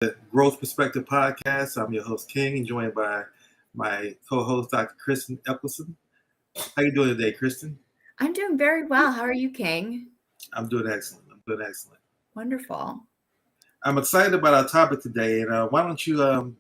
the Growth Perspective Podcast. I'm your host, King, and joined by my co-host, Dr. Kristen Eccleston. How you doing today, Kristen? I'm doing very well. How are you, King? I'm doing excellent. Wonderful. I'm excited about our topic today, and why don't you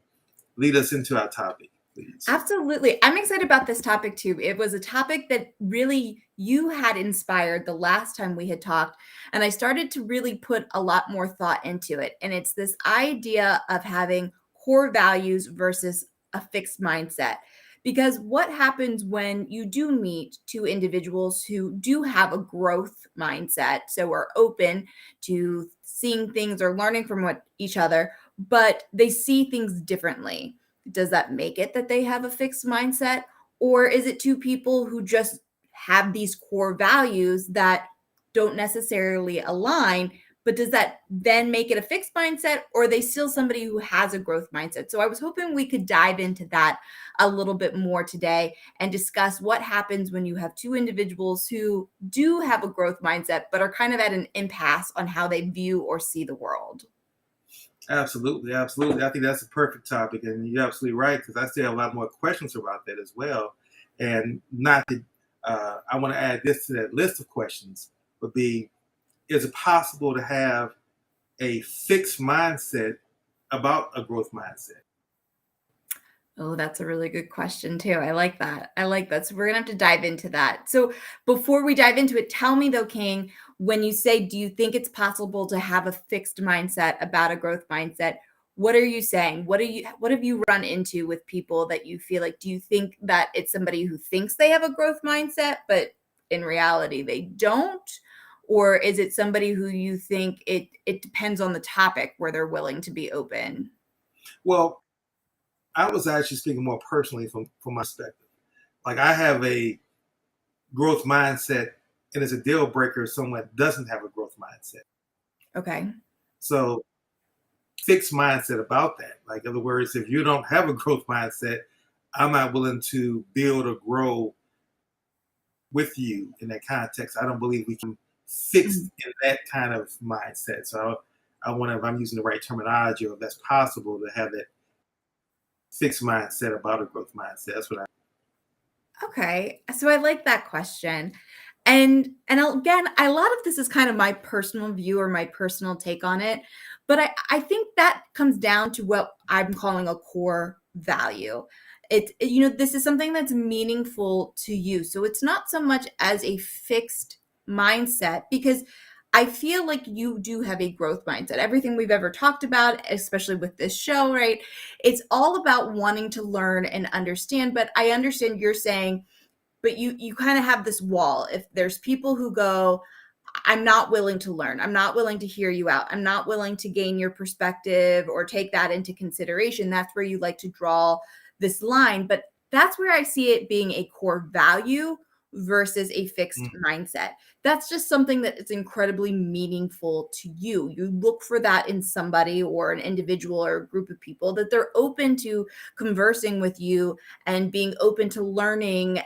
lead us into our topic, please? Absolutely. I'm excited about this topic too. It was a topic that really you had inspired the last time we had talked, and I started to really put a lot more thought into it. And it's this idea of having core values versus a fixed mindset. Because what happens when you do meet two individuals who do have a growth mindset, so are open to seeing things or learning from what each other, but they see things differently? Does that make it that they have a fixed mindset? Or is it two people who just have these core values that don't necessarily align? But does that then make it a fixed mindset, or are they still somebody who has a growth mindset? So I was hoping we could dive into that a little bit more today and discuss what happens when you have two individuals who do have a growth mindset, but are kind of at an impasse on how they view or see the world. Absolutely. I think that's a perfect topic, and you're absolutely right, because I still have a lot more questions about that as well. And not that I want to add this to that list of questions, would be, is it possible to have a fixed mindset about a growth mindset? Oh, that's a really good question too. I like that. So we're gonna have to dive into that. So before we dive into it, tell me though, King, when you say, do you think it's possible to have a fixed mindset about a growth mindset? What are you saying? What have you run into with people that you feel like, do you think that it's somebody who thinks they have a growth mindset, but in reality they don't? Or is it somebody who you think it depends on the topic where they're willing to be open? Well, I was actually speaking more personally from my perspective. Like, I have a growth mindset, and it's a deal breaker if someone doesn't have a growth mindset. Okay. So, fixed mindset about that. Like, in other words, if you don't have a growth mindset, I'm not willing to build or grow with you in that context. I don't believe we can fix in that kind of mindset. So, I wonder if I'm using the right terminology, or if that's possible to have that fixed mindset about a growth mindset. That's what I. Okay. So I like that question. And again, a lot of this is kind of my personal view or my personal take on it, but I think that comes down to what I'm calling a core value. This is something that's meaningful to you. So it's not so much as a fixed mindset, because I feel like you do have a growth mindset. Everything we've ever talked about, especially with this show, right? It's all about wanting to learn and understand. But I understand you're saying, but you kind of have this wall. If there's people who go, I'm not willing to learn, I'm not willing to hear you out, I'm not willing to gain your perspective or take that into consideration, that's where you like to draw this line. But that's where I see it being a core value versus a fixed mindset. That's just something that is incredibly meaningful to you. You look for that in somebody or an individual or a group of people, that they're open to conversing with you and being open to learning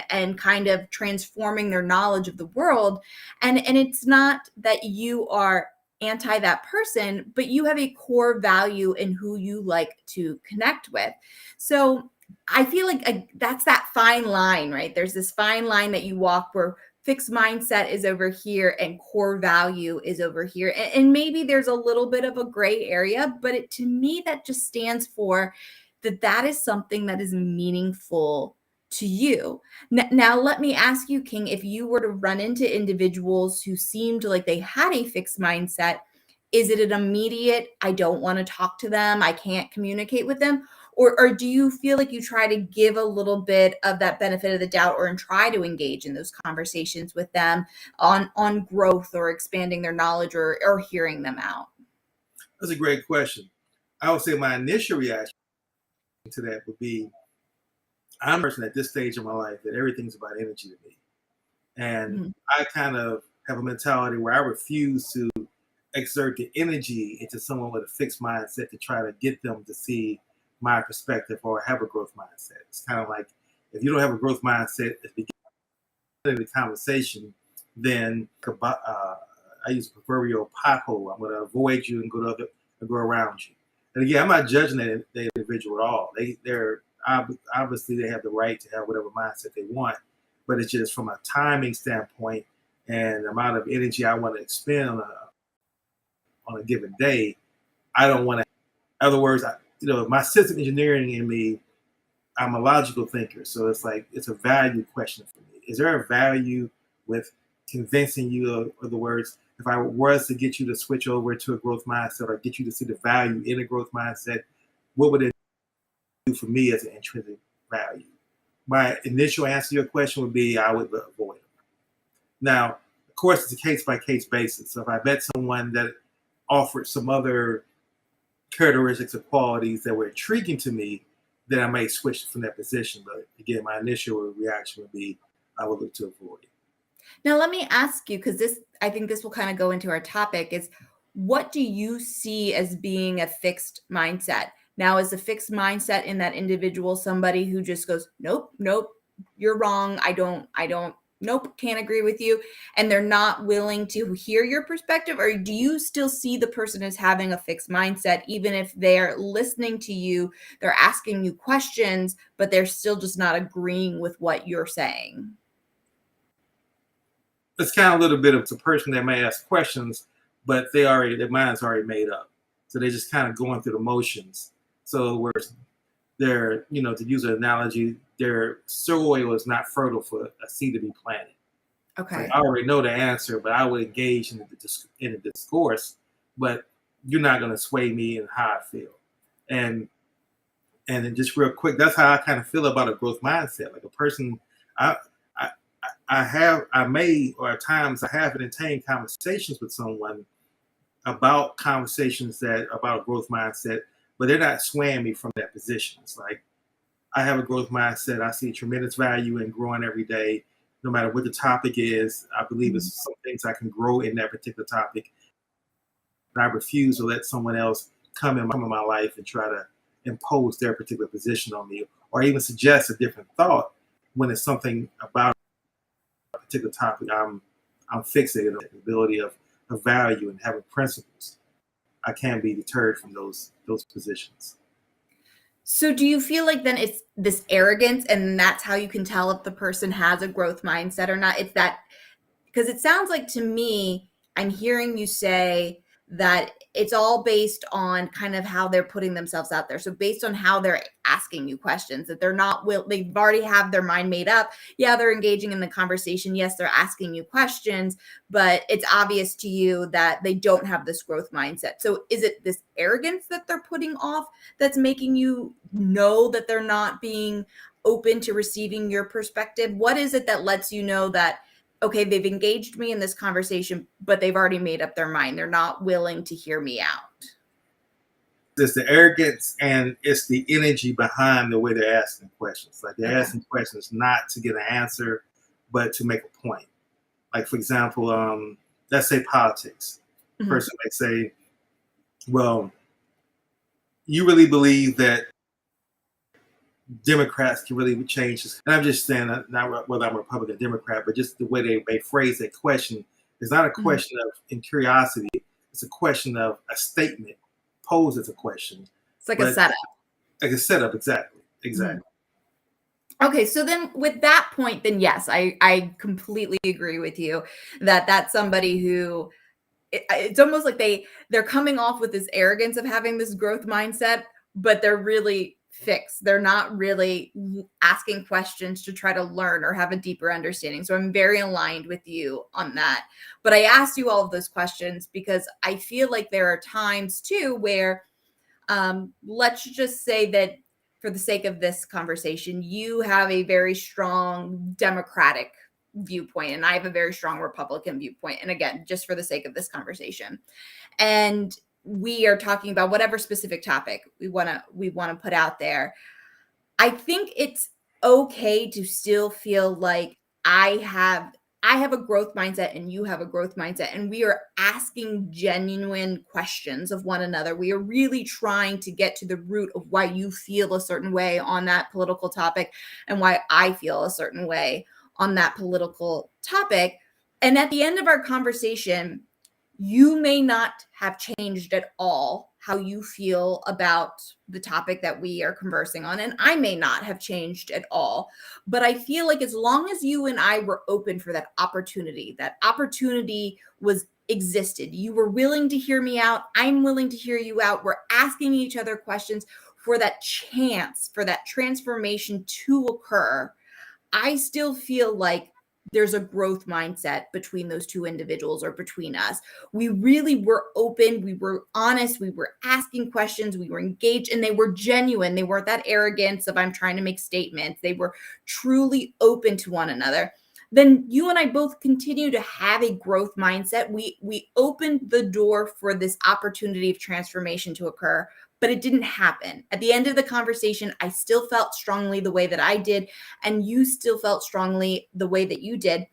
and kind of transforming their knowledge of the world. And it's not that you are anti that person, but you have a core value in who you like to connect with. So I feel like that's that fine line, right? There's this fine line that you walk where fixed mindset is over here and core value is over here. And maybe there's a little bit of a gray area, but to me, that just stands for that is something that is meaningful to you. Now, let me ask you, King, if you were to run into individuals who seemed like they had a fixed mindset, is it an immediate, I don't want to talk to them, I can't communicate with them? Or do you feel like you try to give a little bit of that benefit of the doubt, and try to engage in those conversations with them on growth or expanding their knowledge or hearing them out? That's a great question. I would say my initial reaction to that would be, I'm a person at this stage of my life that everything's about energy to me. And I kind of have a mentality where I refuse to exert the energy into someone with a fixed mindset to try to get them to see my perspective or have a growth mindset. It's kind of like, if you don't have a growth mindset at the beginning of the conversation, then I use a proverbial pothole. I'm going to avoid you and go around you. And again, I'm not judging that individual at all. They're obviously they have the right to have whatever mindset they want, but it's just from a timing standpoint and the amount of energy I want to expend on a given day. I don't want to. In other words, my system engineering in me, I'm a logical thinker, so it's like it's a value question for me. Is there a value with convincing you of the words? If I was to get you to switch over to a growth mindset or get you to see the value in a growth mindset, what would it do for me as an intrinsic value? My initial answer to your question would be I would avoid them. Now, of course, it's a case by case basis. So if I met someone that offered some other characteristics or qualities that were intriguing to me, then I may switch from that position. But again, my initial reaction would be I would look to avoid it. Now, let me ask you, because I think this will kind of go into our topic, is what do you see as being a fixed mindset? Now, is a fixed mindset in that individual somebody who just goes, nope, nope, you're wrong. Nope, can't agree with you. And they're not willing to hear your perspective? Or do you still see the person as having a fixed mindset, even if they're listening to you, they're asking you questions, but they're still just not agreeing with what you're saying? It's kind of a little bit of a person that may ask questions, but their mind's already made up. So they're just kind of going through the motions. So where they're, to use an analogy, their soil is not fertile for a seed to be planted. Okay. So I already know the answer, but I would engage in the discourse, but you're not going to sway me in how I feel. And then just real quick, that's how I kind of feel about a growth mindset. Like a person, I may, or at times I have entertained conversations with someone about about growth mindset, but they're not swaying me from that position. It's like I have a growth mindset. I see tremendous value in growing every day, no matter what the topic is. I believe it's some things I can grow in that particular topic. And I refuse to let someone else come in my life and try to impose their particular position on me, or even suggest a different thought when it's something about a particular topic I'm fixated on. The ability of value and having principles. I can't be deterred from those positions. So do you feel like then it's this arrogance and that's how you can tell if the person has a growth mindset or not? It's that, because it sounds like to me, I'm hearing you say that it's all based on kind of how they're putting themselves out there. So based on how they're asking you questions, that they've already have their mind made up. Yeah, they're engaging in the conversation. Yes, they're asking you questions, but it's obvious to you that they don't have this growth mindset. So is it this arrogance that they're putting off that's making you know that they're not being open to receiving your perspective? What is it that lets you know that, okay, they've engaged me in this conversation, but they've already made up their mind. They're not willing to hear me out? It's the arrogance and it's the energy behind the way they're asking questions. Like they're asking questions not to get an answer, but to make a point. Like, for example, let's say politics. Mm-hmm. Person may say, well, you really believe that Democrats can really change this? And I'm just saying, not whether I'm a Republican or Democrat, but just the way they phrase that question is not a question of in curiosity. It's a question of a statement posed as a question. It's like a setup. Like a setup, exactly. Okay, so then with that point, then yes, I completely agree with you that that's somebody who it's almost like they're coming off with this arrogance of having this growth mindset, but they're really fixed. They're not really asking questions to try to learn or have a deeper understanding. So I'm very aligned with you on that. But I asked you all of those questions because I feel like there are times too where let's just say that for the sake of this conversation, you have a very strong Democratic viewpoint and I have a very strong Republican viewpoint. And again, just for the sake of this conversation. And we are talking about whatever specific topic we want to put out there. I think it's okay to still feel like I have a growth mindset and you have a growth mindset, and we are asking genuine questions of one another. We are really trying to get to the root of why you feel a certain way on that political topic and why I feel a certain way on that political topic. And at the end of our conversation, you may not have changed at all how you feel about the topic that we are conversing on. And I may not have changed at all, but I feel like as long as you and I were open for that opportunity was existed. You were willing to hear me out. I'm willing to hear you out. We're asking each other questions for that chance, for that transformation to occur. I still feel like there's a growth mindset between those two individuals or between us. We really were open, we were honest, we were asking questions, we were engaged, and they were genuine. They weren't that arrogance of I'm trying to make statements. They were truly open to one another. Then you and I both continue to have a growth mindset. We opened the door for this opportunity of transformation to occur, but it didn't happen. At the end of the conversation, I still felt strongly the way that I did, and you still felt strongly the way that you did.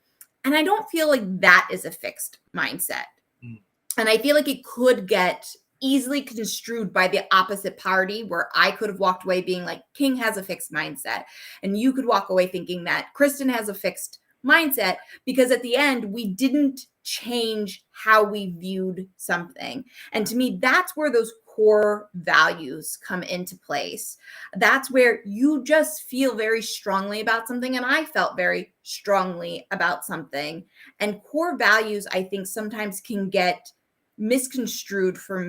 And I don't feel like that is a fixed mindset. Mm. And I feel like it could get easily construed by the opposite party, where I could have walked away being like, King has a fixed mindset. And you could walk away thinking that Kristen has a fixed mindset, because at the end, we didn't change how we viewed something. And to me, that's where those core values come into place. That's where you just feel very strongly about something, and I felt very strongly about something. And core values, I think, sometimes can get misconstrued for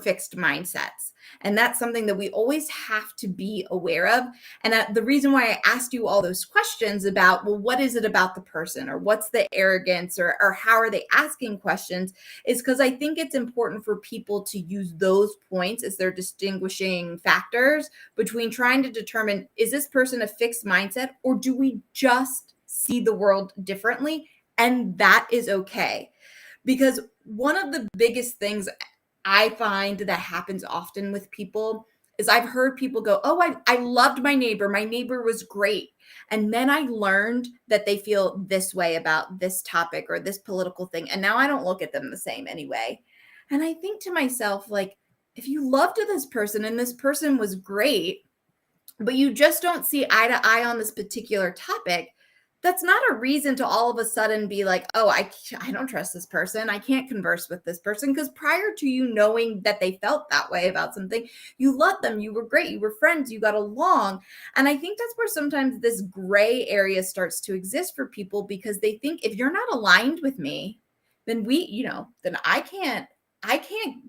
fixed mindsets. And that's something that we always have to be aware of. And the reason why I asked you all those questions about, well, what is it about the person, or what's the arrogance, or how are they asking questions, is because I think it's important for people to use those points as their distinguishing factors between trying to determine, is this person a fixed mindset, or do we just see the world differently? And that is okay. Because one of the biggest things I find that happens often with people is I've heard people go, oh, I loved my neighbor. My neighbor was great. And then I learned that they feel this way about this topic or this political thing. And now I don't look at them the same anyway. And I think to myself, like, if you loved this person and this person was great, but you just don't see eye to eye on this particular topic, that's not a reason to all of a sudden be like, oh, I don't trust this person. I can't converse with this person. Because prior to you knowing that they felt that way about something, you loved them. You were great. You were friends. You got along. And I think that's where sometimes this gray area starts to exist for people, because they think if you're not aligned with me, then then I can't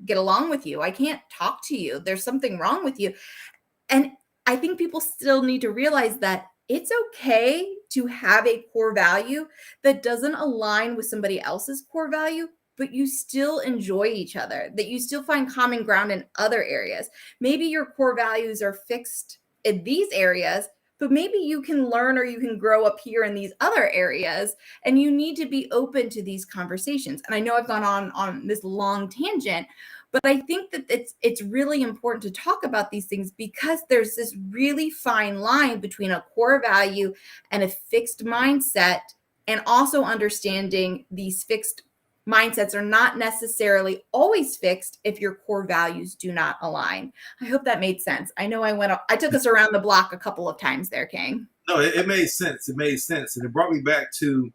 get along with you. I can't talk to you. There's something wrong with you. And I think people still need to realize that it's okay to have a core value that doesn't align with somebody else's core value, but you still enjoy each other, that you still find common ground in other areas. Maybe your core values are fixed in these areas, but maybe you can learn or you can grow up here in these other areas, and you need to be open to these conversations. And I know I've gone on this long tangent, but I think that it's really important to talk about these things, because there's this really fine line between a core value and a fixed mindset, and also understanding these fixed mindsets are not necessarily always fixed if your core values do not align. I hope that made sense. I know I took us around the block a couple of times there, King. No, it made sense. It made sense. And it brought me back to,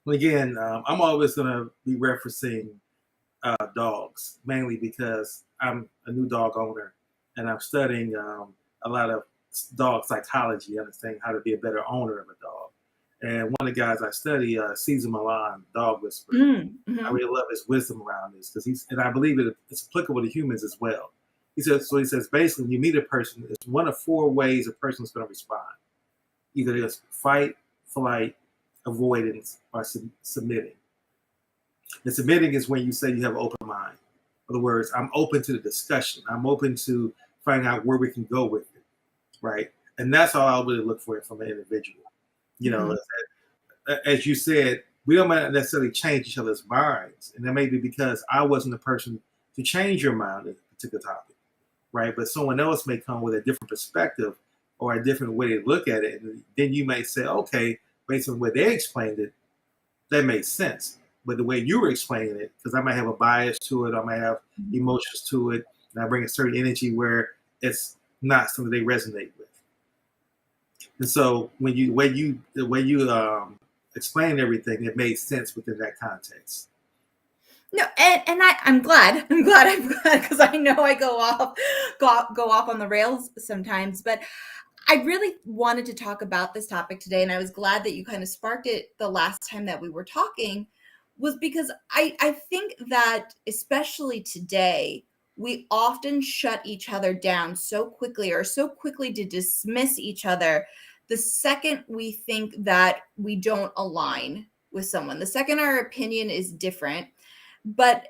again, I'm always going to be referencing dogs, mainly because I'm a new dog owner, and I'm studying a lot of dog psychology, understanding how to be a better owner of a dog. And one of the guys I study, Caesar Milan, dog whisperer. Mm-hmm. I really love his wisdom around this, because and I believe it's applicable to humans as well. He says basically, when you meet a person, it's one of four ways a person is going to respond. Either it's fight, flight, avoidance, or submitting. And submitting is when you say you have an open mind. In other words, I'm open to the discussion. I'm open to finding out where we can go with it, right? And that's all I really look for from an individual. As you said, we don't necessarily change each other's minds. And that may be because I wasn't the person to change your mind on a particular topic, right? But someone else may come with a different perspective or a different way to look at it. And then you may say, okay, based on the way they explained it, that makes sense. But the way you were explaining it, because I might have a bias to it, I might have emotions to it, and I bring a certain energy where it's not something they resonate with. And so when the way you explained everything, it made sense within that context. No, and I'm glad. I'm glad because I know I go off on the rails sometimes. But I really wanted to talk about this topic today, and I was glad that you kind of sparked it the last time that we were talking, was because I think that especially today, we often shut each other down so quickly or so quickly to dismiss each other the second we think that we don't align with someone, the second our opinion is different. But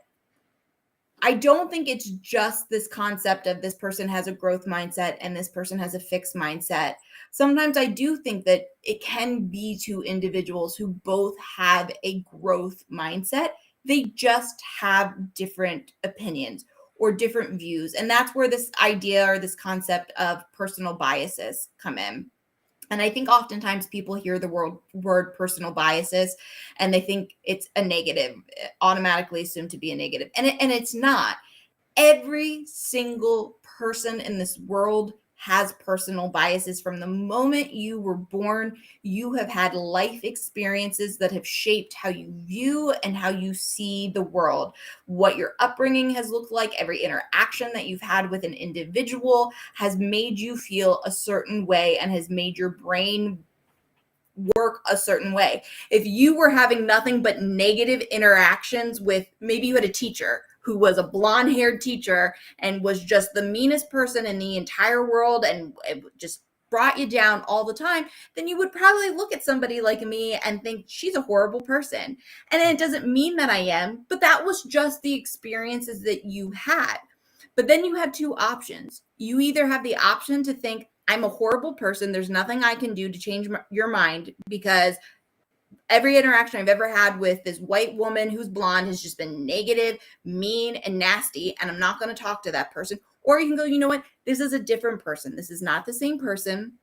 I don't think it's just this concept of this person has a growth mindset and this person has a fixed mindset. Sometimes I do think that it can be two individuals who both have a growth mindset. They just have different opinions or different views. And that's where this idea or this concept of personal biases come in. And I think oftentimes people hear the word personal biases and they think it's a negative, automatically assumed to be a negative. And it's not. Every single person in this world has personal biases. From the moment you were born, you have had life experiences that have shaped how you view and how you see the world. What your upbringing has looked like, every interaction that you've had with an individual has made you feel a certain way and has made your brain work a certain way. If you were having nothing but negative interactions with, maybe you had a teacher who was a blonde-haired teacher and was just the meanest person in the entire world and it just brought you down all the time, then you would probably look at somebody like me and think she's a horrible person. And it doesn't mean that I am, but that was just the experiences that you had. But then you have two options. You either have the option to think, I'm a horrible person. There's nothing I can do to change your mind because every interaction I've ever had with this white woman who's blonde has just been negative, mean, and nasty. And I'm not going to talk to that person. Or you can go, you know what? This is a different person. This is not the same person.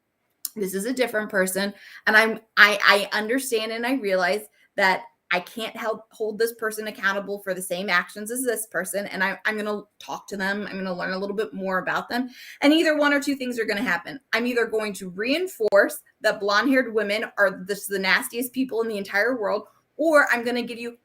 This is a different person. And I understand and I realize that I can't hold this person accountable for the same actions as this person. And I'm going to talk to them. I'm going to learn a little bit more about them. And either one or two things are going to happen. I'm either going to reinforce that blonde-haired women are the nastiest people in the entire world, or I'm going to give you,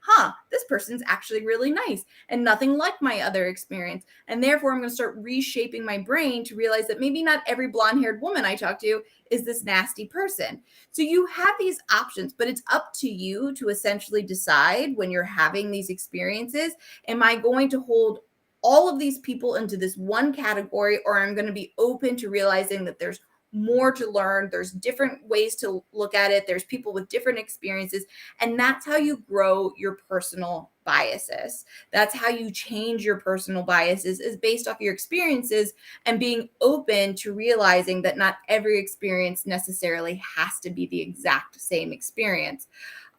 this person's actually really nice and nothing like my other experience. And therefore, I'm going to start reshaping my brain to realize that maybe not every blonde-haired woman I talk to is this nasty person. So you have these options, but it's up to you to essentially decide when you're having these experiences, am I going to hold all of these people into this one category, or I'm going to be open to realizing that there's more to learn. There's different ways to look at it. There's people with different experiences. And that's how you grow your personal biases. That's how you change your personal biases, is based off your experiences and being open to realizing that not every experience necessarily has to be the exact same experience.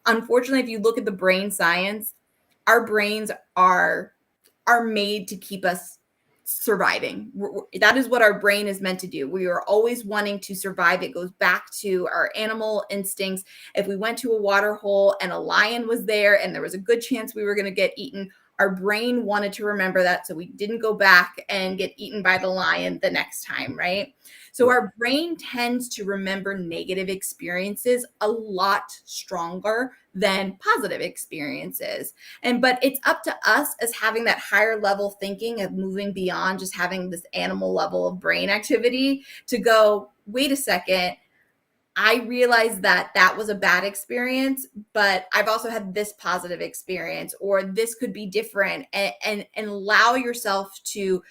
Unfortunately, if you look at the brain science, our brains are made to keep us surviving. That is what our brain is meant to do. We are always wanting to survive. It goes back to our animal instincts. If we went to a water hole and a lion was there and there was a good chance we were going to get eaten, our brain wanted to remember that so we didn't go back and get eaten by the lion the next time, right? So our brain tends to remember negative experiences a lot stronger than positive experiences. But it's up to us as having that higher level thinking of moving beyond just having this animal level of brain activity to go, wait a second, I realized that that was a bad experience, but I've also had this positive experience, or this could be different, and allow yourself to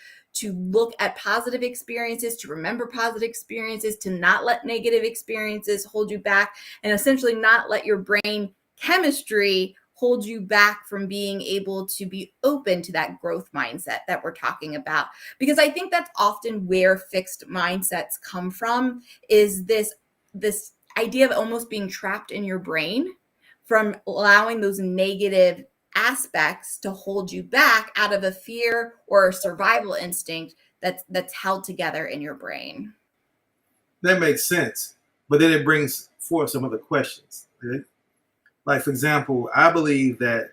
look at positive experiences, to remember positive experiences, to not let negative experiences hold you back, and essentially not let your brain chemistry hold you back from being able to be open to that growth mindset that we're talking about. Because I think that's often where fixed mindsets come from, is this idea of almost being trapped in your brain from allowing those negative aspects to hold you back out of a fear or a survival instinct that's held together in your brain. That makes sense. But then it brings forth some other questions. Right? Like, for example, I believe that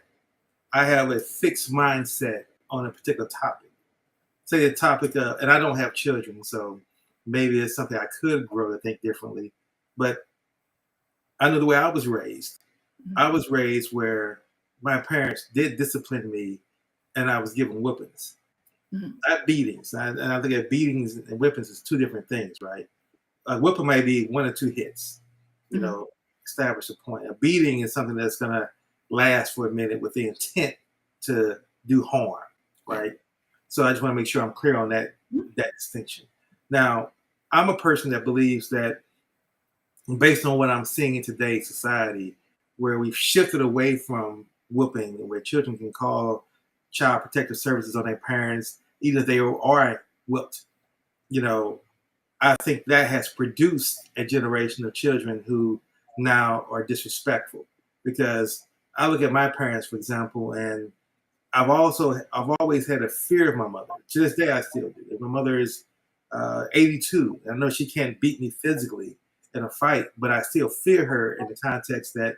I have a fixed mindset on a particular topic. Say the topic of, and I don't have children, so maybe it's something I could grow to think differently. But I know the way I was raised. I was raised where my parents did discipline me and I was given whippings. Mhm. Not beatings. And I think that beatings and whippings is two different things, right? A whipping may be 1 or 2 hits, you Mhm. know, establish a point. A beating is something that's going to last for a minute with the intent to do harm, Yeah. right? So I just want to make sure I'm clear on Mhm. that distinction. Now, I'm a person that believes that based on what I'm seeing in today's society, where we've shifted away from whooping, where children can call child protective services on their parents, either they are whooped, you know, I think that has produced a generation of children who now are disrespectful. Because I look at my parents, for example, and I've always had a fear of my mother. To this day, I still do. My mother is 82. I know she can't beat me physically in a fight, but I still fear her in the context that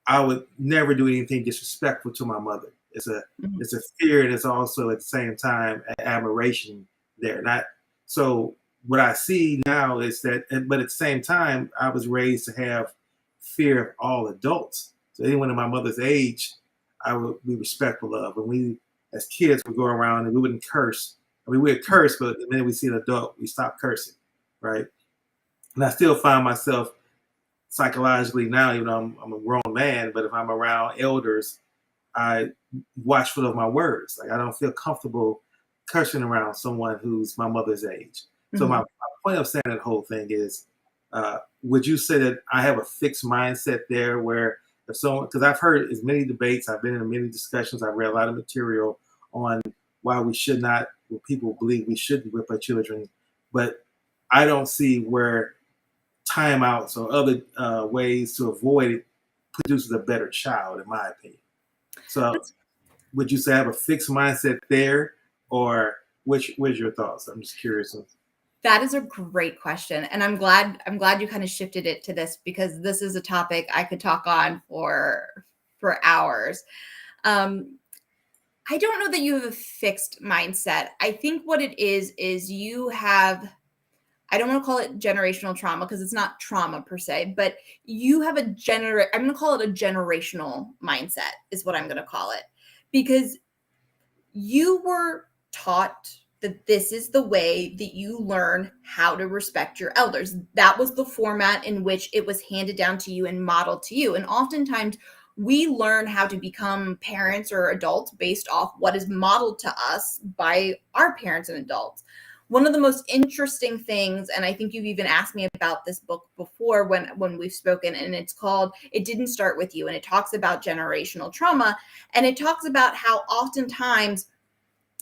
I would never do anything disrespectful to my mother. Mhm. It's a fear, and it's also at the same time an admiration there. Not so. What I see now is that, but at the same time, I was raised to have fear of all adults. So anyone in my mother's age, I would be respectful of. And we, as kids, would go around and we wouldn't curse. I mean, we'd curse, but the minute we see an adult, we stop cursing, right? And I still find myself psychologically now, even though I'm a grown man, but if I'm around elders, I watchful of my words. Like I don't feel comfortable cursing around someone who's my mother's age. So my Mhm. point of saying that whole thing is, would you say that I have a fixed mindset there where if someone, because I've heard as many debates, I've been in many discussions, I've read a lot of material on why we should not, well, people believe we shouldn't whip our children, but I don't see where timeouts or other ways to avoid it produces a better child, in my opinion. So, That's would you say I have a fixed mindset there, or what's your thoughts? I'm just curious. That is a great question, and I'm glad you kind of shifted it to this because this is a topic I could talk on for hours. Um, I don't know that you have a fixed mindset. I think what it is you have, I don't want to call it generational trauma because it's not trauma per se, but you have I'm going to call it a generational mindset is what I'm going to call it because you were taught that this is the way that you learn how to respect your elders. That was the format in which it was handed down to you and modeled to you. And oftentimes we learn how to become parents or adults based off what is modeled to us by our parents and adults. One of the most interesting things, and I think you've even asked me about this book before when we've spoken, and it's called It Didn't Start With You, and it talks about generational trauma, and it talks about how oftentimes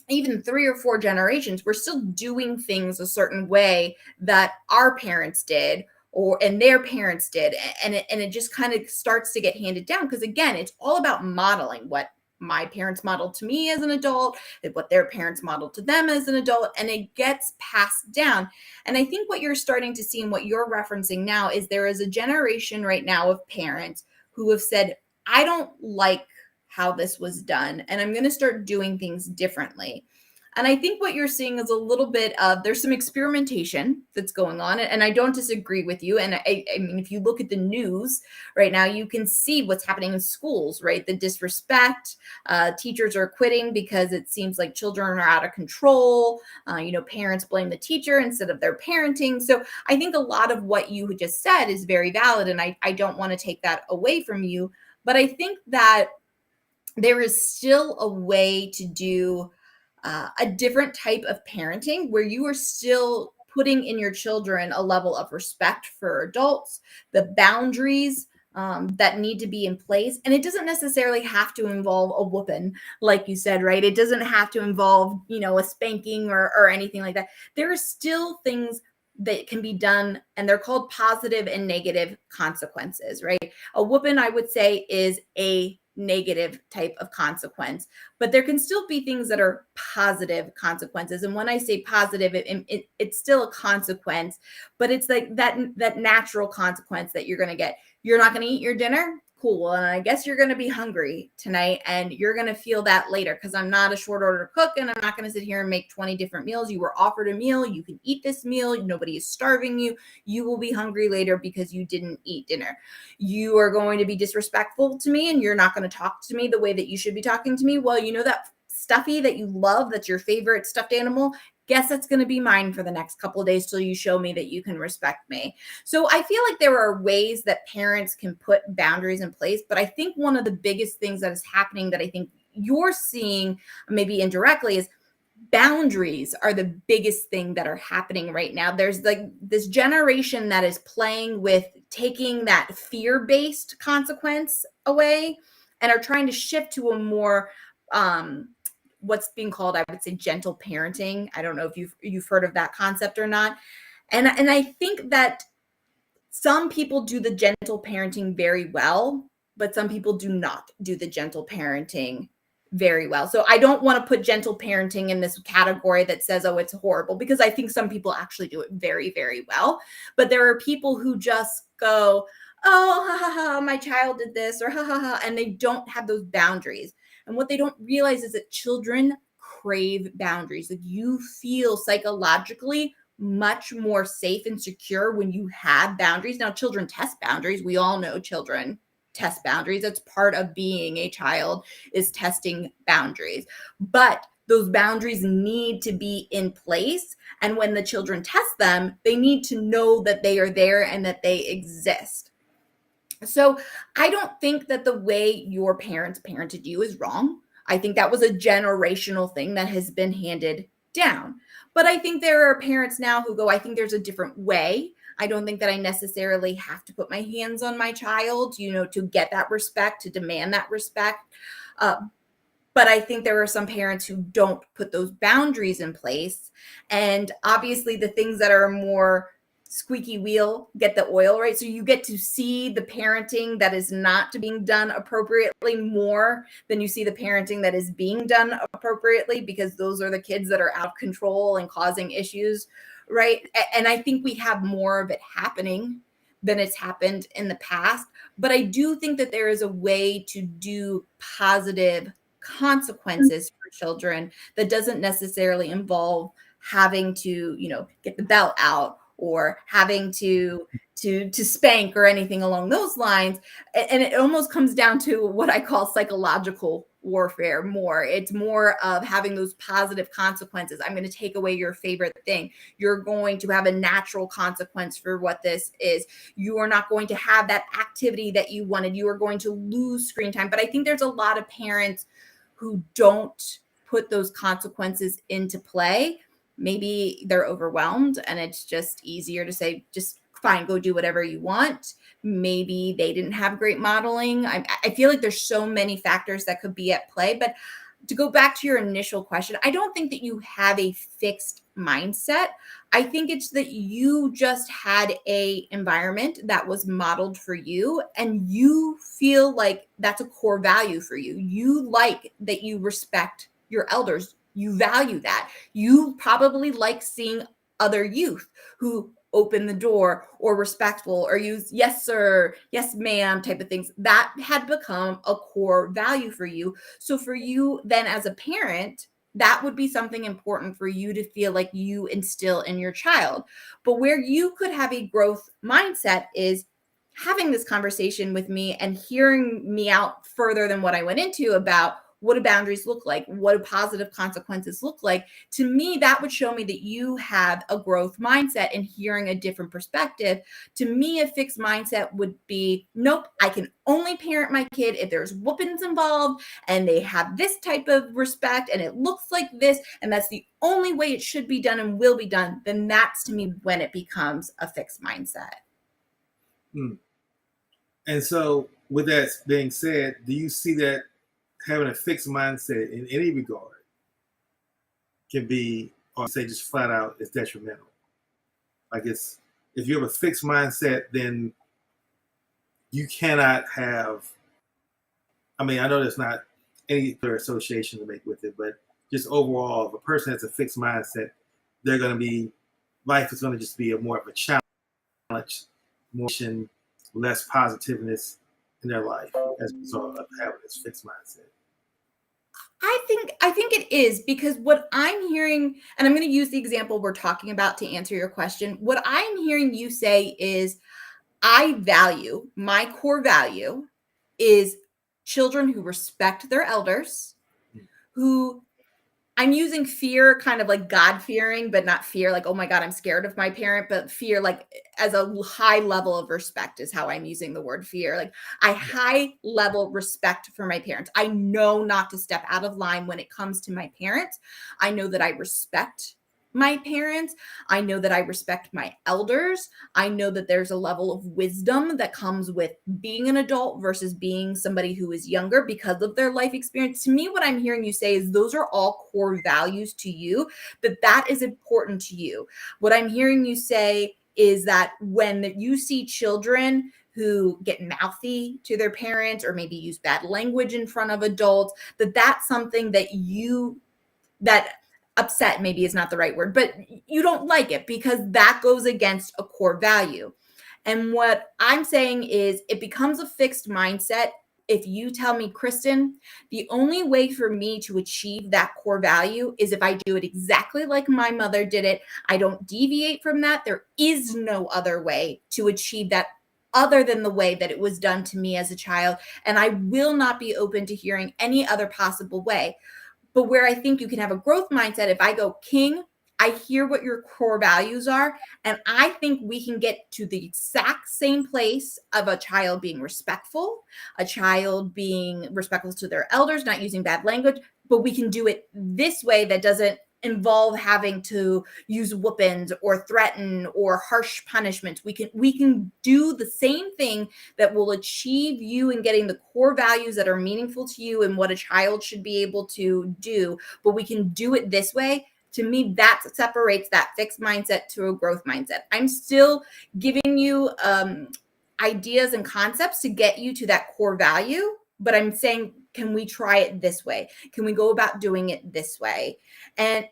even 3 or 4 generations, we're still doing things a certain way that our parents did or and their parents did. And it just kind of starts to get handed down because again, it's all about modeling what my parents modeled to me as an adult and what their parents modeled to them as an adult, and it gets passed down. And I think what you're starting to see and what you're referencing now is there is a generation right now of parents who have said, I don't like how this was done and I'm going to start doing things differently. And I think what you're seeing is a little bit of there's some experimentation that's going on. And I don't disagree with you. And I mean, if you look at the news right now, you can see what's happening in schools, right? The disrespect, teachers are quitting because it seems like children are out of control. Parents blame the teacher instead of their parenting. So I think a lot of what you just said is very valid. And I don't want to take that away from you. But I think that there is still a way to do a different type of parenting where you are still putting in your children a level of respect for adults, the boundaries that need to be in place. And it doesn't necessarily have to involve a whooping, like you said, right? It doesn't have to involve, a spanking or anything like that. There are still things that can be done, and they're called positive and negative consequences, right? A whooping, I would say, is a negative type of consequence, but there can still be things that are positive consequences. And when I say positive, it's still a consequence, but it's like that natural consequence that you're going to get. You're not going to eat your dinner. Cool. And I guess you're going to be hungry tonight and you're going to feel that later because I'm not a short order cook and I'm not going to sit here and make 20 different meals. You were offered a meal. You can eat this meal. Nobody is starving you. You will be hungry later because you didn't eat dinner. You are going to be disrespectful to me and you're not going to talk to me the way that you should be talking to me. Well, that stuffy that you love, that's your favorite stuffed animal, guess that's going to be mine for the next couple of days till you show me that you can respect me. So I feel like there are ways that parents can put boundaries in place, but I think one of the biggest things that is happening that I think you're seeing maybe indirectly is boundaries are the biggest thing that are happening right now. There's like this generation that is playing with taking that fear-based consequence away and are trying to shift to a more what's being called, I would say, gentle parenting. I don't know if you've heard of that concept or not. And I think that some people do the gentle parenting very well, but some people do not do the gentle parenting very well. So I don't want to put gentle parenting in this category that says, oh, it's horrible, because I think some people actually do it very, very well. But there are people who just go, oh, ha, ha, ha, my child did this, or ha, ha, ha, and they don't have those boundaries. And what they don't realize is that children crave boundaries. Like, you feel psychologically much more safe and secure when you have boundaries. Now, children test boundaries. We all know children test boundaries. That's part of being a child, is testing boundaries. But those boundaries need to be in place. And when the children test them, they need to know that they are there and that they exist. So I don't think that the way your parents parented you is wrong. I think that was a generational thing that has been handed down. But I think there are parents now who go, I think there's a different way. I don't think that I necessarily have to put my hands on my child, to get that respect, to demand that respect. But I think there are some parents who don't put those boundaries in place. And obviously the things that are more squeaky wheel get the oil, right? So you get to see the parenting that is not being done appropriately more than you see the parenting that is being done appropriately, because those are the kids that are out of control and causing issues, right? And I think we have more of it happening than it's happened in the past. But I do think that there is a way to do positive consequences for children that doesn't necessarily involve having to, get the belt out or having to spank or anything along those lines. And it almost comes down to what I call psychological warfare more. It's more of having those positive consequences. I'm going to take away your favorite thing. You're going to have a natural consequence for what this is. You are not going to have that activity that you wanted. You are going to lose screen time. But I think there's a lot of parents who don't put those consequences into play. Maybe they're overwhelmed and it's just easier to say, just fine, go do whatever you want. Maybe they didn't have great modeling. I feel like there's so many factors that could be at play. But to go back to your initial question, I don't think that you have a fixed mindset. I think it's that you just had a environment that was modeled for you, and you feel like that's a core value for you. You like that you respect your elders. You value that. You probably like seeing other youth who open the door or respectful or use yes, sir, yes, ma'am type of things. That had become a core value for you. So for you then as a parent, that would be something important for you to feel like you instill in your child. But where you could have a growth mindset is having this conversation with me and hearing me out further than what I went into about what do boundaries look like? What do positive consequences look like? To me, that would show me that you have a growth mindset and hearing a different perspective. To me, a fixed mindset would be, nope, I can only parent my kid if there's whoopings involved and they have this type of respect and it looks like this, and that's the only way it should be done and will be done. Then that's, to me, when it becomes a fixed mindset. And so with that being said, do you see that having a fixed mindset in any regard can be, or say just flat out, is detrimental? Like, it's, if you have a fixed mindset, then you cannot have, I mean, I know there's not any other association to make with it, but just overall, if a person has a fixed mindset, they're going to be, life is going to just be more of a challenge, more less positiveness in their life as a result of having this fixed mindset. I think it is, because what I'm hearing, and I'm going to use the example we're talking about to answer your question. What I'm hearing you say is, my core value is children who respect their elders, who I'm using fear kind of like God-fearing, but not fear like, "Oh my God, I'm scared of my parent," but fear like as a high level of respect is how I'm using the word fear. Like, I Yeah. high level respect for my parents. I know not to step out of line when it comes to my parents. I know that I respect my parents. I know that I respect my elders. I know that there's a level of wisdom that comes with being an adult versus being somebody who is younger because of their life experience. To me, what I'm hearing you say is those are all core values to you, that is important to you. What I'm hearing you say is that when you see children who get mouthy to their parents or maybe use bad language in front of adults, that's something that upset maybe is not the right word, but you don't like it because that goes against a core value. And what I'm saying is it becomes a fixed mindset if you tell me, Kristen, the only way for me to achieve that core value is if I do it exactly like my mother did it. I don't deviate from that. There is no other way to achieve that other than the way that it was done to me as a child. And I will not be open to hearing any other possible way. But where I think you can have a growth mindset, if I go, King, I hear what your core values are. And I think we can get to the exact same place of a child being respectful, a child being respectful to their elders, not using bad language, but we can do it this way that doesn't involve having to use whoopings or threaten or harsh punishments. We can do the same thing that will achieve you in getting the core values that are meaningful to you and what a child should be able to do, but we can do it this way. To me, that separates that fixed mindset to a growth mindset. I'm still giving you ideas and concepts to get you to that core value, but I'm saying, can we try it this way? Can we go about doing it this way? And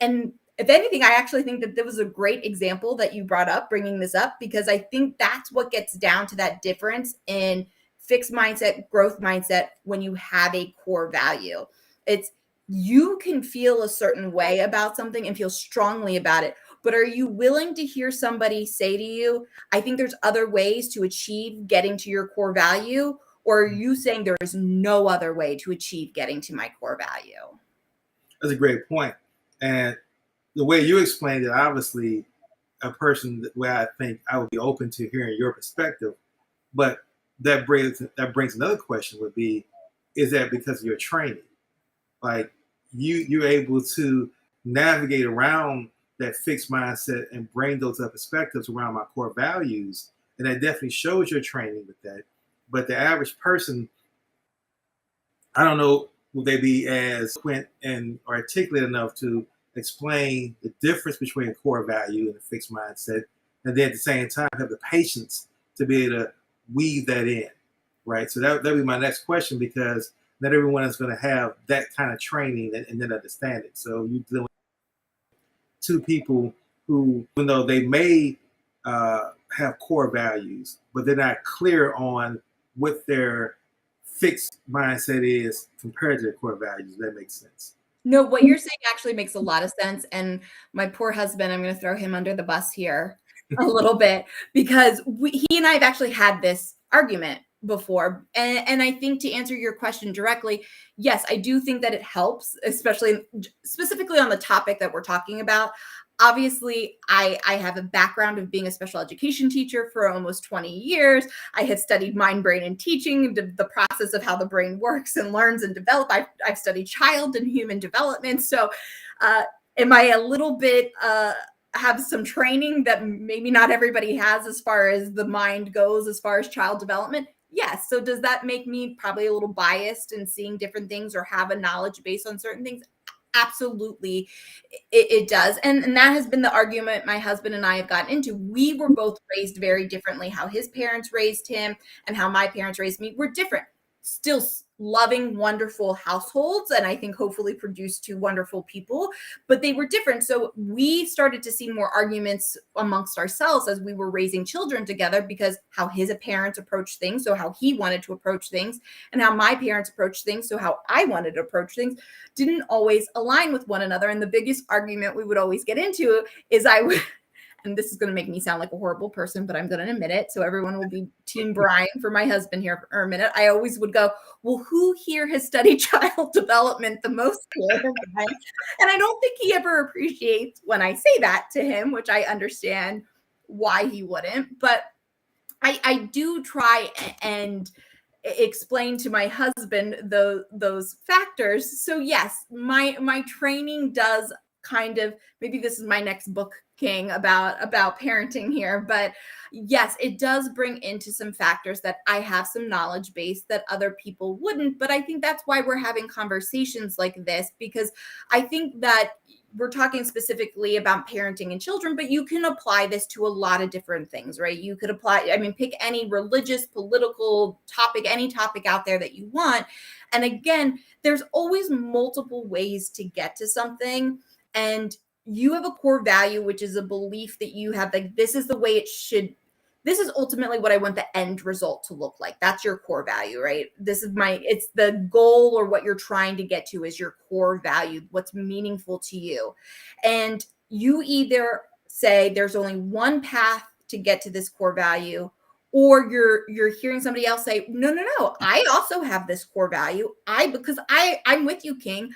if anything, I actually think that there was a great example that you brought up, bringing this up, because I think that's what gets down to that difference in fixed mindset, growth mindset when you have a core value. It's you can feel a certain way about something and feel strongly about it, but are you willing to hear somebody say to you, I think there's other ways to achieve getting to your core value? Or are you saying there is no other way to achieve getting to my core value? That's a great point. And the way you explained it, obviously, a person where I think I would be open to hearing your perspective. But that brings another question would be, is that because of your training? Like you're able to navigate around that fixed mindset and bring those up perspectives around my core values. And that definitely shows your training with that. But the average person, I don't know, will they be as eloquent and articulate enough to explain the difference between a core value and a fixed mindset, and then at the same time have the patience to be able to weave that in, right? So that'd be my next question, because not everyone is going to have that kind of training and then understand it. So you dealing with two people who, even though they may have core values, but they're not clear on what their fixed mindset is compared to their core values. That makes sense. No, what you're saying actually makes a lot of sense, and my poor husband, I'm gonna throw him under the bus here a little bit because he and I have actually had this argument before, and I think to answer your question directly, yes, I do think that it helps, especially specifically on the topic that we're talking about. Obviously, I have a background of being a special education teacher for almost 20 years. I have studied mind, brain, and teaching, the process of how the brain works and learns and develops. I've studied child and human development. So, am I a little bit have some training that maybe not everybody has as far as the mind goes, as far as child development? Yes. So, does that make me probably a little biased in seeing different things or have a knowledge base on certain things? Absolutely, it does. And that has been the argument my husband and I have gotten into. We were both raised very differently. How his parents raised him and how my parents raised me were different. Still loving, wonderful households, and I think hopefully produced two wonderful people, but they were different. So we started to see more arguments amongst ourselves as we were raising children together because how his parents approached things, so how he wanted to approach things, and how my parents approached things, so how I wanted to approach things, didn't always align with one another. And the biggest argument we would always get into is and this is going to make me sound like a horrible person, but I'm going to admit it. So everyone will be Team Brian for my husband here for a minute. I always would go, well, who here has studied child development the most here? And I don't think he ever appreciates when I say that to him, which I understand why he wouldn't. But I do try and explain to my husband those factors. So yes, my training does kind of, maybe this is my next book, King, about parenting here, but yes, it does bring into some factors that I have some knowledge base that other people wouldn't. But I think that's why we're having conversations like this, because I think that we're talking specifically about parenting and children, but you can apply this to a lot of different things, right? You could apply, I mean, pick any religious, political topic, any topic out there that you want. And again, there's always multiple ways to get to something. And you have a core value, which is a belief that you have, like, this is the way it should. This is ultimately what I want the end result to look like. That's your core value, right? It's the goal, or what you're trying to get to is your core value, what's meaningful to you. And you either say there's only one path to get to this core value, or you're hearing somebody else say, no, I also have this core value. Because I'm with you, King.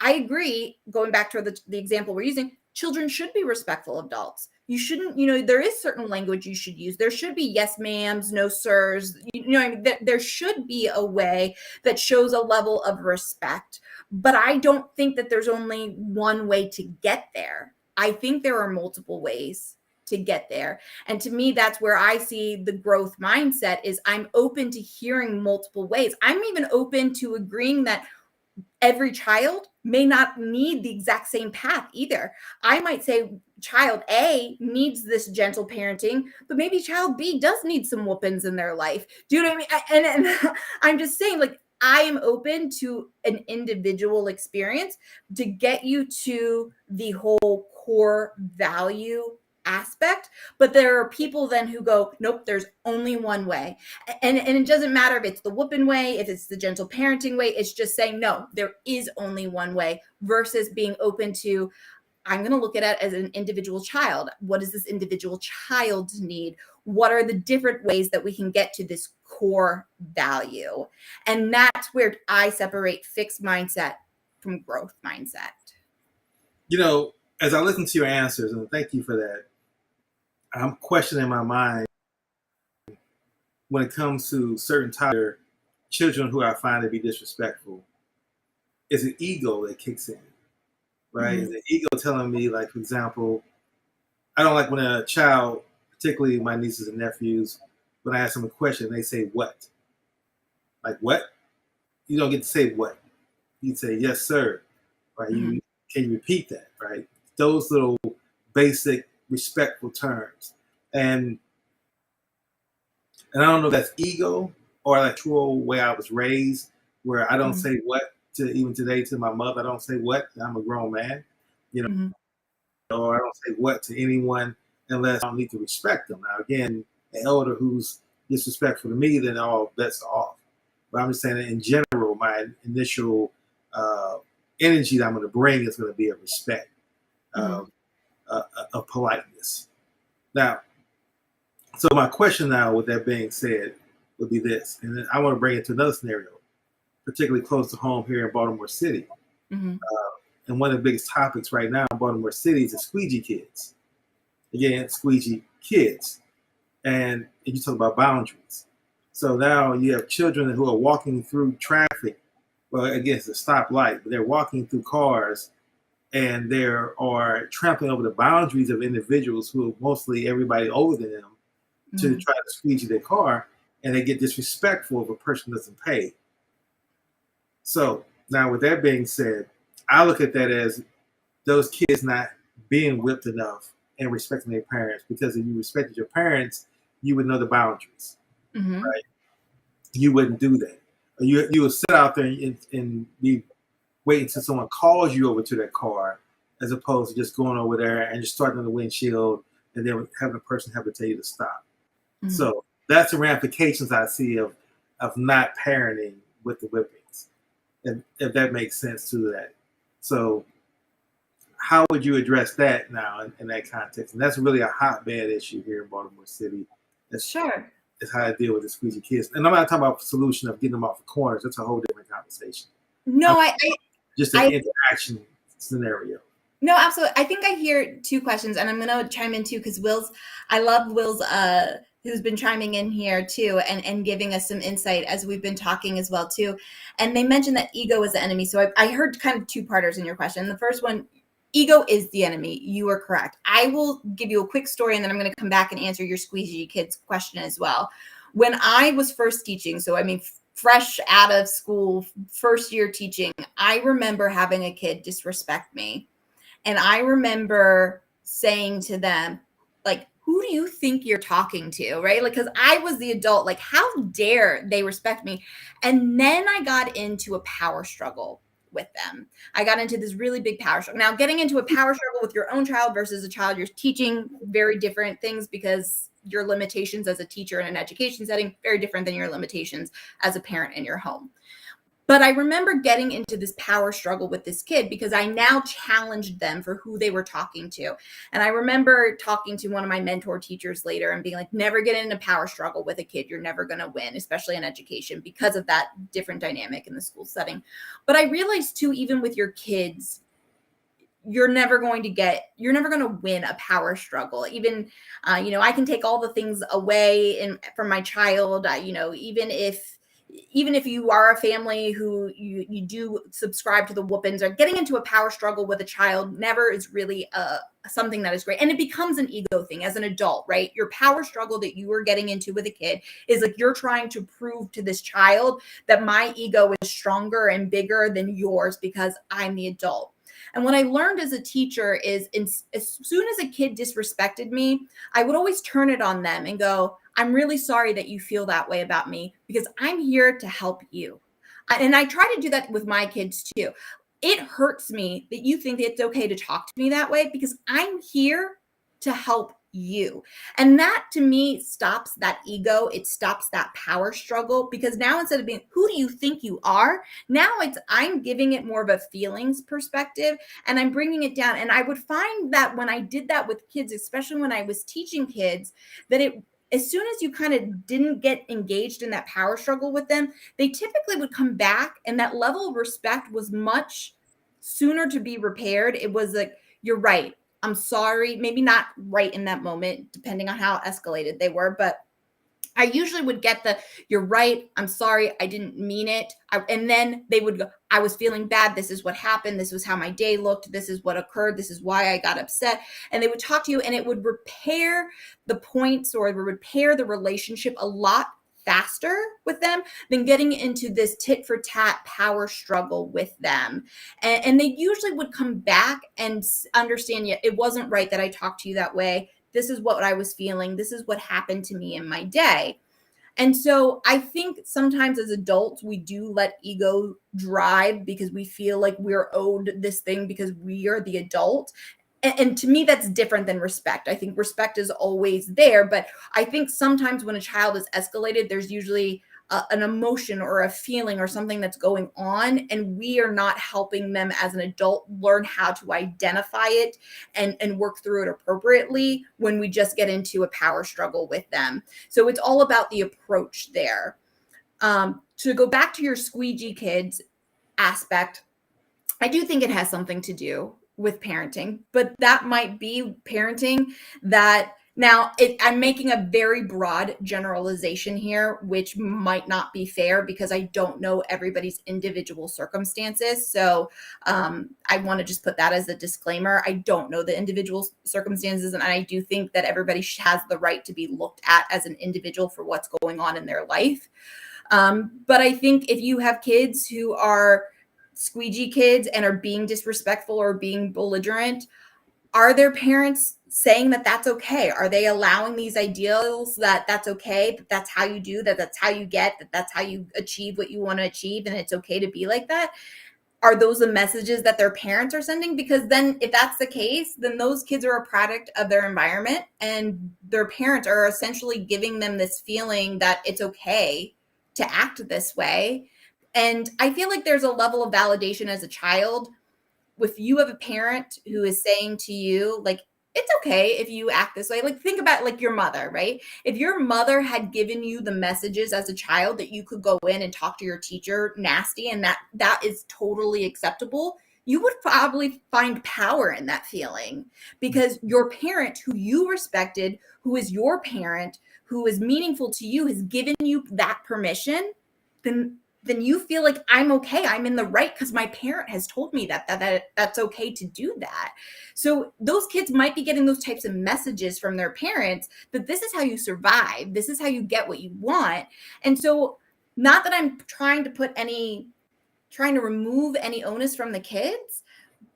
I agree. Going back to the example we're using, children should be respectful of adults. You shouldn't, there is certain language you should use. There should be yes ma'ams, no sirs. I mean, there should be a way that shows a level of respect. But I don't think that there's only one way to get there. I think there are multiple ways to get there. And to me, that's where I see the growth mindset is I'm open to hearing multiple ways. I'm even open to agreeing that every child may not need the exact same path either. I might say child A needs this gentle parenting, but maybe child B does need some whoopings in their life. Do you know what I mean? And I'm just saying, like, I am open to an individual experience to get you to the whole core value aspect. But there are people then who go, nope, there's only one way. And it doesn't matter if it's the whooping way, if it's the gentle parenting way. It's just saying, no, there is only one way, versus being open to, I'm going to look at it as an individual child. What does this individual child need? What are the different ways that we can get to this core value? And that's where I separate fixed mindset from growth mindset. As I listen to your answers, and thank you for that, I'm questioning my mind when it comes to certain type children who I find to be disrespectful. It's an ego that kicks in, right? Mm-hmm. It's an ego telling me, like, for example, I don't like when a child, particularly my nieces and nephews, when I ask them a question, they say what? Like, what? You don't get to say what. You say, yes, sir. Right? Mm-hmm. Can you repeat that? Right? Those little basic respectful terms. And I don't know if that's ego or that true way I was raised, where I don't say what to, even today, to my mother. I don't say what. I'm a grown man, Mm-hmm. or I don't say what to anyone unless I don't need to respect them. Now, again, an elder who's disrespectful to me, then all bets are off. But I'm just saying that in general, my initial energy that I'm going to bring is going to be of respect, of politeness. Now, so my question now, with that being said, would be this, and then I want to bring it to another scenario, particularly close to home here in Baltimore City. Mm-hmm. And one of the biggest topics right now in Baltimore City is the squeegee kids. Again, squeegee kids. And you talk about boundaries. So now you have children who are walking through traffic. Well, again, it's a stoplight, but they're walking through cars, and they are trampling over the boundaries of individuals who are mostly everybody older than them, to try to squeegee their car, and they get disrespectful if a person doesn't pay. So now, with that being said, I look at that as those kids not being whipped enough and respecting their parents, because if you respected your parents, you would know the boundaries, right? You wouldn't do that. You would sit out there and be waiting until someone calls you over to their car, as opposed to just going over there and just starting on the windshield and then having a person have to tell you to stop. So that's the ramifications I see of not parenting with the whippings, and if that makes sense to that. So how would you address that now in that context? And that's really a hotbed issue here in Baltimore City. Sure. That's how to deal with the squeegee kids. And I'm not talking about the solution of getting them off the corners. That's a whole different conversation. No, just an interaction scenario. No, absolutely. I think I hear two questions, and I'm going to chime in too, because I love Will's, who's been chiming in here too, and giving us some insight as we've been talking as well too. And they mentioned that ego is the enemy. So I heard kind of two parters in your question. The first one, ego is the enemy. You are correct. I will give you a quick story, and then I'm going to come back and answer your squeegee kids question as well. When I was first teaching, so I mean, fresh out of school, first year teaching, I remember having a kid disrespect me. And I remember saying to them, like, who do you think you're talking to? Right? Like, because I was the adult, like, how dare they respect me? And then I got into a power struggle with them. I got into this really big power struggle. Now, getting into a power struggle with your own child versus a child you're teaching, very different things, because your limitations as a teacher in an education setting, very different than your limitations as a parent in your home. But I remember getting into this power struggle with this kid because I now challenged them for who they were talking to. And I remember talking to one of my mentor teachers later and being like, never get in a power struggle with a kid. You're never going to win, especially in education, because of that different dynamic in the school setting. But I realized too, even with your kids, you're never going to win a power struggle. Even, I can take all the things away from my child, even if you are a family who you do subscribe to the whoopings, or getting into a power struggle with a child never is really something that is great. And it becomes an ego thing as an adult, right? Your power struggle that you are getting into with a kid is like you're trying to prove to this child that my ego is stronger and bigger than yours because I'm the adult. And what I learned as a teacher is as soon as a kid disrespected me, I would always turn it on them and go, I'm really sorry that you feel that way about me because I'm here to help you. And I try to do that with my kids too. It hurts me that you think it's okay to talk to me that way because I'm here to help you. And that to me stops that ego. It stops that power struggle, because now instead of being, who do you think you are? Now I'm giving it more of a feelings perspective and I'm bringing it down. And I would find that when I did that with kids, especially when I was teaching kids, that as soon as you kind of didn't get engaged in that power struggle with them, they typically would come back, and that level of respect was much sooner to be repaired. It was like, you're right. I'm sorry. Maybe not right in that moment, depending on how escalated they were, but I usually would get you're right. I'm sorry. I didn't mean it. And then they would go, I was feeling bad. This is what happened. This was how my day looked. This is what occurred. This is why I got upset. And they would talk to you, and it would repair the points, or it would repair the relationship a lot faster with them than getting into this tit for tat power struggle with them. And they usually would come back and understand, yeah, it wasn't right that I talked to you that way. This is what I was feeling. This is what happened to me in my day. And so I think sometimes as adults, we do let ego drive because we feel like we're owed this thing because we are the adult. And to me, that's different than respect. I think respect is always there. But I think sometimes when a child is escalated, there's usually an emotion or a feeling or something that's going on, and we are not helping them as an adult learn how to identify it and work through it appropriately when we just get into a power struggle with them. So it's all about the approach there. To go back to your squeegee kids aspect, I do think it has something to do with parenting, but that might be parenting that now I'm making a very broad generalization here, which might not be fair because I don't know everybody's individual circumstances. So I want to just put that as a disclaimer. I don't know the individual circumstances, and I do think that everybody has the right to be looked at as an individual for what's going on in their life. But I think if you have kids who are squeegee kids and are being disrespectful or being belligerent, are their parents saying that that's okay? Are they allowing these ideals that that's okay, that that's how you do, that that's how you get, that that's how you achieve what you want to achieve, and it's okay to be like that? Are those the messages that their parents are sending? Because then if that's the case, then those kids are a product of their environment, and their parents are essentially giving them this feeling that it's okay to act this way. And I feel like there's a level of validation as a child if you have a parent who is saying to you, like, it's okay if you act this way. Like, think about like your mother, right? If your mother had given you the messages as a child that you could go in and talk to your teacher nasty, and that is totally acceptable, you would probably find power in that feeling, because your parent who you respected, who is your parent, who is meaningful to you, has given you that permission. Then you feel like, I'm okay, I'm in the right, because my parent has told me that's okay to do that. So those kids might be getting those types of messages from their parents, that this is how you survive, this is how you get what you want. And so, not that I'm trying to remove any onus from the kids,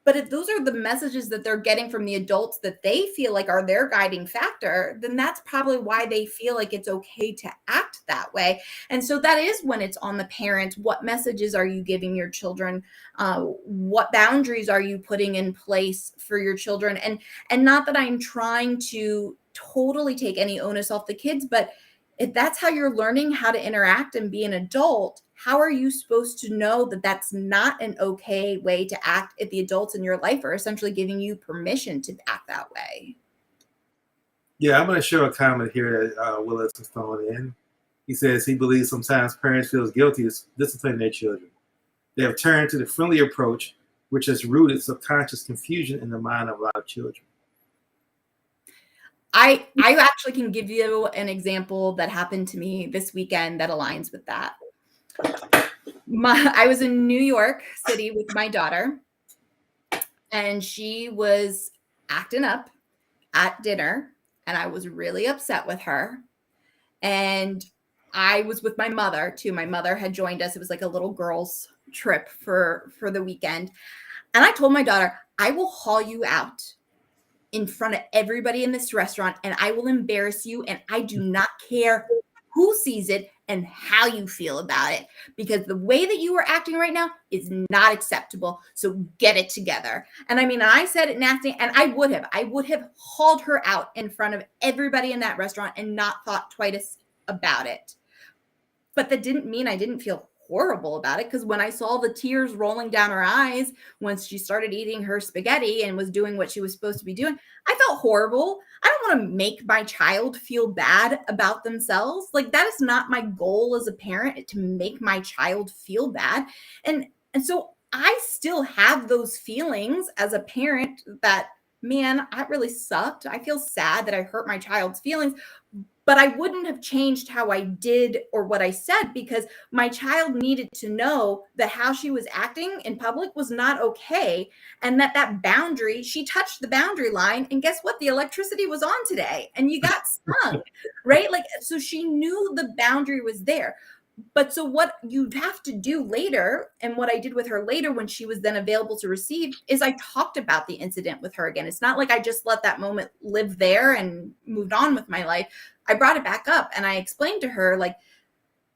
but if those are the messages that they're getting from the adults that they feel like are their guiding factor, then that's probably why they feel like it's okay to act that way. And so that is when it's on the parents. What messages are you giving your children? What boundaries are you putting in place for your children? And not that I'm trying to totally take any onus off the kids, but if that's how you're learning how to interact and be an adult, how are you supposed to know that that's not an okay way to act if the adults in your life are essentially giving you permission to act that way? Yeah, I'm going to share a comment here that Willis is throwing in. He says he believes sometimes parents feel guilty of disciplining their children. They have turned to the friendly approach, which has rooted subconscious confusion in the mind of a lot of children. I actually can give you an example that happened to me this weekend that aligns with that. I was in New York City with my daughter, and she was acting up at dinner, and I was really upset with her. And I was with my mother too. My mother had joined us. It was like a little girls trip for the weekend. And I told my daughter, I will haul you out in front of everybody in this restaurant, and I will embarrass you, and I do not care who sees it and how you feel about it, because the way that you are acting right now is not acceptable. So get it together. And I mean, I said it nasty, and I would have hauled her out in front of everybody in that restaurant and not thought twice about it. But that didn't mean I didn't feel horrible about it, because when I saw the tears rolling down her eyes once she started eating her spaghetti and was doing what she was supposed to be doing, I felt horrible. I don't want to make my child feel bad about themselves. Like, that is not my goal as a parent, to make my child feel bad. And so I still have those feelings as a parent that, man, that really sucked. I feel sad that I hurt my child's feelings. But I wouldn't have changed how I did or what I said, because my child needed to know that how she was acting in public was not okay. And that boundary, she touched the boundary line, and guess what? The electricity was on today and you got stung, right? Like, so she knew the boundary was there. But so what you'd have to do later, and what I did with her later when she was then available to receive, is I talked about the incident with her again. It's not like I just let that moment live there and moved on with my life. I brought it back up and I explained to her, like,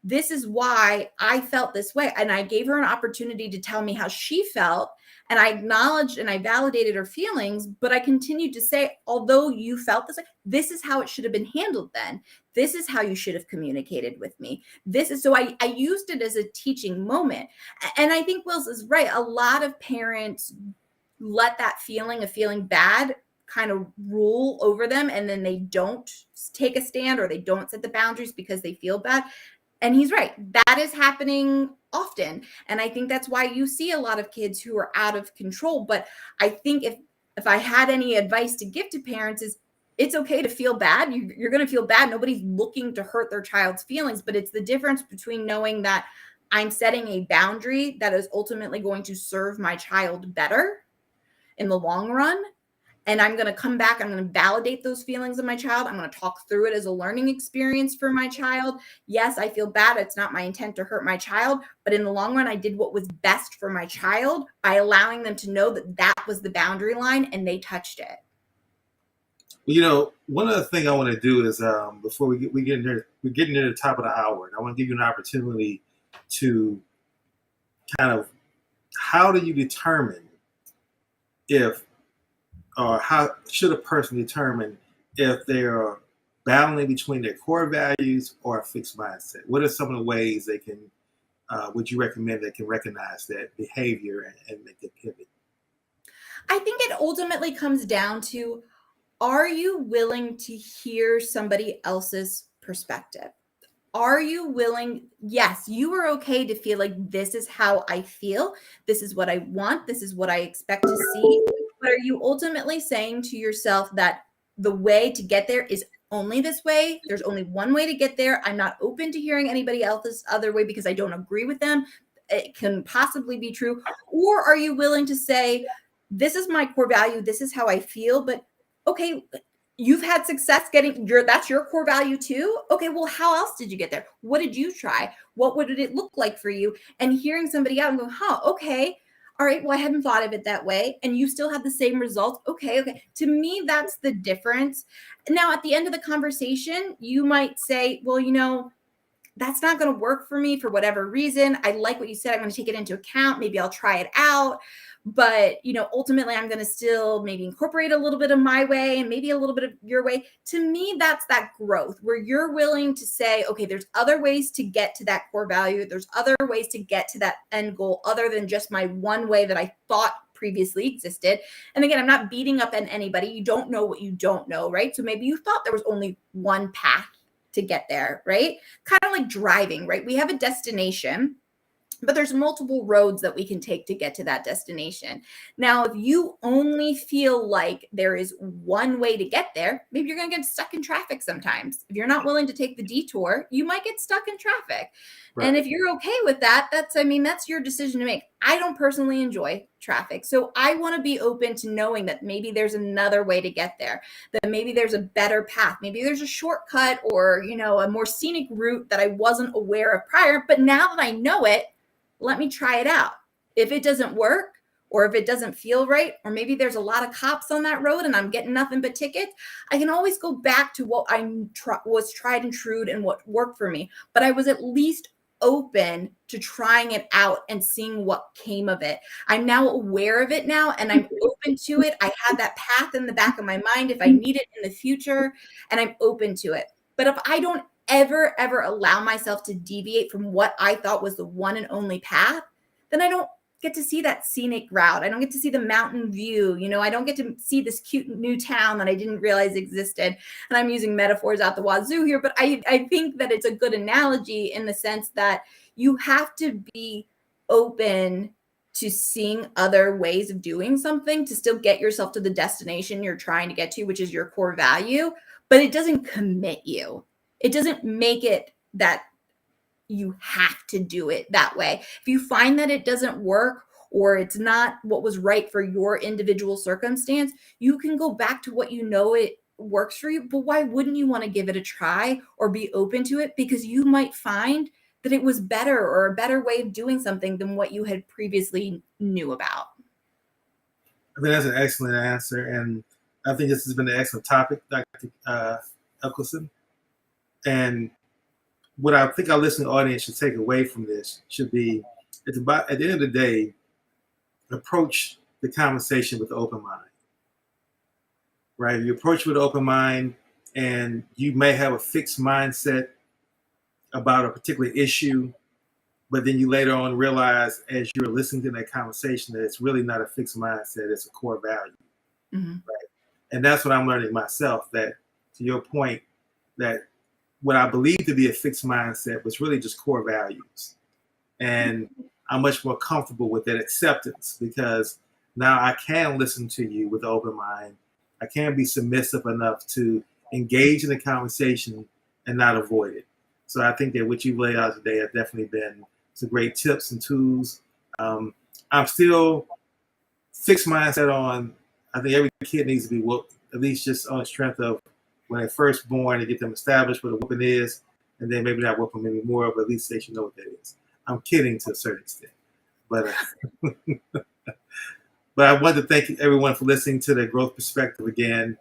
this is why I felt this way. And I gave her an opportunity to tell me how she felt. And I acknowledged and I validated her feelings, but I continued to say, although you felt this way, this is how it should have been handled then. This is how you should have communicated with me. So I used it as a teaching moment. And I think Wills is right. A lot of parents let that feeling of feeling bad kind of rule over them, and then they don't take a stand or they don't set the boundaries because they feel bad. And he's right. That is happening often. And I think that's why you see a lot of kids who are out of control. But I think if I had any advice to give to parents, is it's okay to feel bad. You're going to feel bad. Nobody's looking to hurt their child's feelings, but it's the difference between knowing that I'm setting a boundary that is ultimately going to serve my child better in the long run. And I'm going to come back. I'm going to validate those feelings of my child. I'm going to talk through it as a learning experience for my child. Yes, I feel bad. It's not my intent to hurt my child. But in the long run, I did what was best for my child by allowing them to know that that was the boundary line and they touched it. You know, one other thing I want to do is before we get near the top of the hour, and I want to give you an opportunity to kind of, how do you determine if, or how should a person determine if they are battling between their core values or a fixed mindset? What are some of the ways they can, would you recommend they can recognize that behavior and make a pivot? I think it ultimately comes down to, are you willing to hear somebody else's perspective? Are you willing? Yes, you are okay to feel like this is how I feel. This is what I want. This is what I expect to see. But are you ultimately saying to yourself that the way to get there is only this way? There's only one way to get there. I'm not open to hearing anybody else's other way because I don't agree with them. It can possibly be true. Or are you willing to say, this is my core value. This is how I feel. But okay, you've had success getting that's your core value too. Okay, well, how else did you get there? What did you try? What would it look like for you? And hearing somebody out and going, okay, all right, well, I hadn't thought of it that way, and you still had the same results. Okay, to me, that's the difference. Now, at the end of the conversation, you might say, well, that's not going to work for me for whatever reason. I like what you said. I'm going to take it into account. Maybe I'll try it out. But, ultimately, I'm going to still maybe incorporate a little bit of my way and maybe a little bit of your way. To me, that's that growth where you're willing to say, okay, there's other ways to get to that core value. There's other ways to get to that end goal other than just my one way that I thought previously existed. And again, I'm not beating up on anybody. You don't know what you don't know, right? So maybe you thought there was only one path to get there, right? Kind of like driving, right? We have a destination, but there's multiple roads that we can take to get to that destination. Now, if you only feel like there is one way to get there, maybe you're going to get stuck in traffic sometimes. If you're not willing to take the detour, you might get stuck in traffic. Right. And if you're okay with that, that's your decision to make. I don't personally enjoy traffic. So I want to be open to knowing that maybe there's another way to get there, that maybe there's a better path. Maybe there's a shortcut or, a more scenic route that I wasn't aware of prior. But now that I know it, let me try it out. If it doesn't work, or if it doesn't feel right, or maybe there's a lot of cops on that road and I'm getting nothing but tickets, I can always go back to what was tried and true and what worked for me. But I was at least open to trying it out and seeing what came of it. I'm now aware of it now and I'm open to it. I have that path in the back of my mind if I need it in the future, and I'm open to it. But if I don't ever allow myself to deviate from what I thought was the one and only path, then I don't get to see that scenic route. I don't get to see the mountain view. I don't get to see this cute new town that I didn't realize existed. And I'm using metaphors out the wazoo here, but I think that it's a good analogy in the sense that you have to be open to seeing other ways of doing something to still get yourself to the destination you're trying to get to, which is your core value, but it doesn't commit you. It doesn't make it that you have to do it that way. If you find that it doesn't work or it's not what was right for your individual circumstance, you can go back to what it works for you. But why wouldn't you want to give it a try or be open to it? Because you might find that it was better or a better way of doing something than what you had previously knew about. I think that's an excellent answer. And I think this has been an excellent topic, Dr. Eccleston. And what I think our listening audience should take away from this should be, at the end of the day, approach the conversation with an open mind, right? You approach with an open mind, and you may have a fixed mindset about a particular issue, but then you later on realize as you're listening to that conversation that it's really not a fixed mindset, it's a core value, right? And that's what I'm learning myself, that to your point, that what I believe to be a fixed mindset was really just core values. And I'm much more comfortable with that acceptance because now I can listen to you with an open mind. I can be submissive enough to engage in the conversation and not avoid it. So I think that what you've laid out today has definitely been some great tips and tools. I'm still fixed mindset on, I think every kid needs to be whooped, at least just on the strength of when they're first born, to get them established what a whooping is, and then maybe not whoop them anymore, but at least they should know what that is. I'm kidding to a certain extent. But but I want to thank everyone for listening to the Growth Perspective again,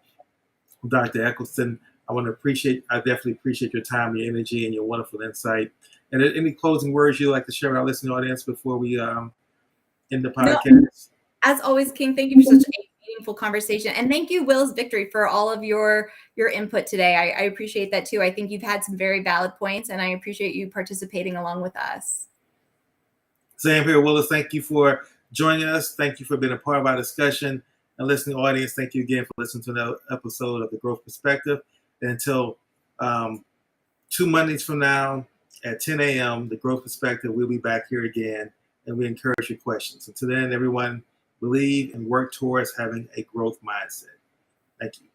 Dr. Eccleston. I definitely appreciate your time, your energy, and your wonderful insight. And any closing words you'd like to share with our listening audience before we end the podcast? No, as always, King, thank you for such a meaningful conversation. And thank you, Will's Victory, for all of your input today. I appreciate that too. I think you've had some very valid points, and I appreciate you participating along with us. Same here, Willis. Thank you for joining us. Thank you for being a part of our discussion. And listening audience, thank you again for listening to another episode of The Growth Perspective. And until 2 Mondays from now at 10 a.m., The Growth Perspective, we'll be back here again, and we encourage your questions. Until then, everyone, believe and work towards having a growth mindset. Thank you.